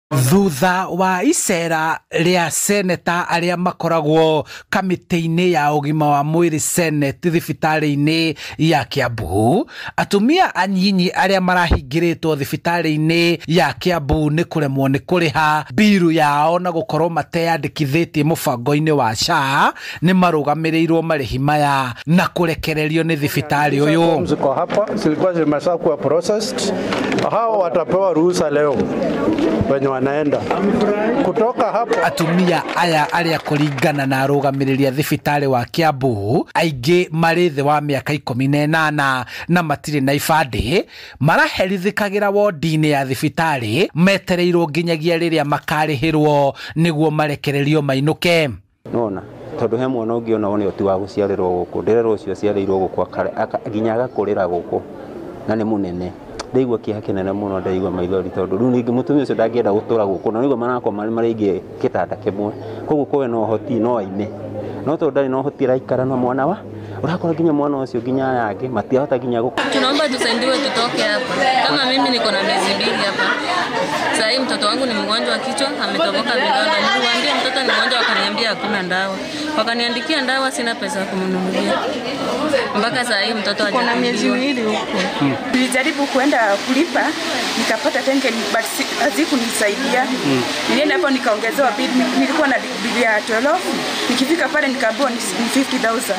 Thutha wa icera ria seneta aria makoragwo kamiti-ini ya ugima wa mwiri Senate thibitari-ini ya Kiambu, atumia anyinyi aria marahingiritwo thibitari-ini ya Kiambu ni kuremwo ni kuriha biru yao na gukorwo mateyandikithitie mubango-ini wa SHA ni marugamirirwo marihi maya na kurekererio ni thibitari uyu. Ziko hapa zilikuwa zimeshakuwa processed, hao watapewa ruhusa leo wenye wanaenda kutoka hapa. Atumia aya aria kuringana na arugamiriria thibitari wa Kiambu aingi marithe wa miaka 18 na matire na ibande maraherithikagira wodi-ini ya thibitari metereirwo nginyagia riria makarihirwo niguo marekererio mainuke. Nona tondu he mwana ungi ona one oti wa guciarirwo guku ndirero ucio ciarirwo guku nginya agakurira guku na ni munene ndeigua kiha kinene muno ndeigua maithori tondu riu ningi mutumia ucio ndangienda gutura guku na niguo manako mari ingi kitanda kimwe koguo kowe no hoti no aime no tondu ndari no hoti raikara na mwana wa urakora nginya mwana ucio nginya yake matiahota nginya guku. Tunaomba tusaidiwe tutoke hapa. Kama mimi niko na miezi 2 hapa. Sasa hivi mtoto wangu ni mgonjwa wa kichwa, ametoboka vidonda. Niliwaambia mtoto ni mgonjwa, wakaniambia hakuna dawa. Wakaniandikia dawa, sina pesa ya kumnunulia. Mpaka sasa hivi mtoto hajakuwa na miezi 2 huko. Nilijaribu kwenda kulipa, nikapata tenge but hazikunisaidia. Nilienda hapo nikaongezewa bid, nilikuwa na bid ya 12. Nikifika pale nikaambiwa ni 50,000.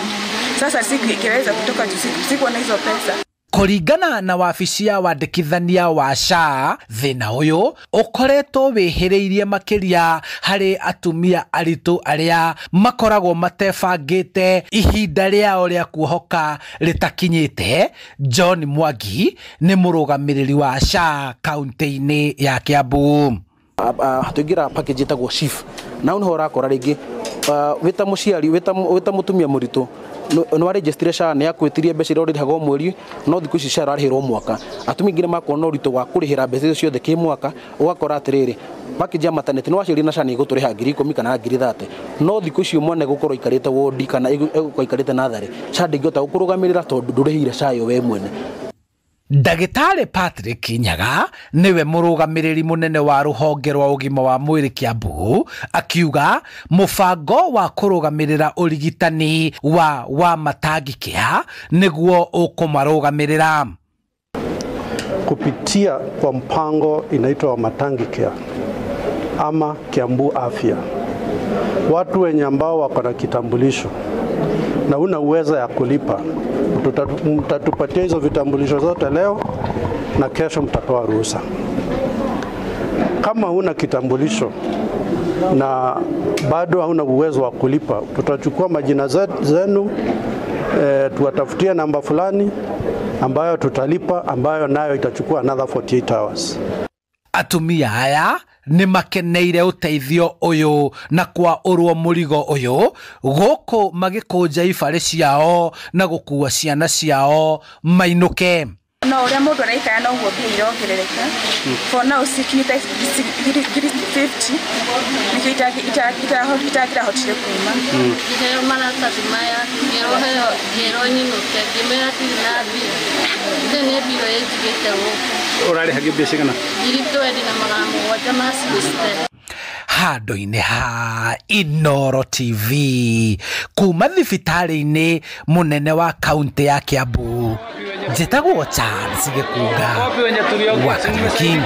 Sasa sikiweza kutoka sikuwa na hizo pesa. Kuringana na wabici ya wandikithania wa SHA, thina uyu ukoretwo wihireirie makiria hari atumia aritu aria makoragwo matebangite ihinda riao ria kuohoka ritakinyite. John Mwangi ni murugamiriri wa SHA kaunti-ini ya Kiambu. Hatugira package itagwo SHIF na unho urakora ringi wita muciari wita mutumia muritu no wa registration ne yakwitirie mbeca iria urihagwo mweri no thiku ici SHA arihirwo mwaka. Atumia ngire makona urito wa kurihira mbeca icio ciothe ki mwaka ugakora atiriri package ya maternity no waciri na SHA ni guturiha 10,000 kana 30,000 no thiku icio mwana gukorwo ikarite wodi kana ikarite nathari SHA ndingota gukurugamirira tondu ndurihire SHA yo we mwene. Ndagitari Patrick Nyaga niwe murugamiriri munene wa ruhonge rwa ugima wa mwiri Kiambu akiuga mubango wa kurugamirira urigitani wa matangikea niguo ukumarugamirira kupitia kwa mpango inaitwa matangikea ama Kiambu Afya. Watu wenye ambao wako na kitambulisho na una uwezo ya kulipa, mtatupatia hizo vitambulisho zote leo na kesho mtatoa ruhusa. Kama huna kitambulisho na bado hauna uwezo wa kulipa, tutachukua majina zenu, tuwatafutie namba fulani ambayo tutalipa, ambayo nayo itachukua another 48 hours. Atumia aya ni makeneire uteithio uyu na kwa urwo murigo uyu guku magikunja ibari ciao na gukua ciana ciao mainuke. No uria mundu araikaya no guo mbia irongerereka. For now sikinyita 50 nikitagira hotire kuma. Ngero maratathi maya ngero nyinuke ngimera tina mbia. Ndene biro yejigite guku. Urariha mbia cigana? Ngirito edi na magamu waja masiste. Handu-ini ha Inooro TV kuma thibitari-ini munene wa kaunti ya Kiambu, njitagwo Charles Gikuga wa Kariuki.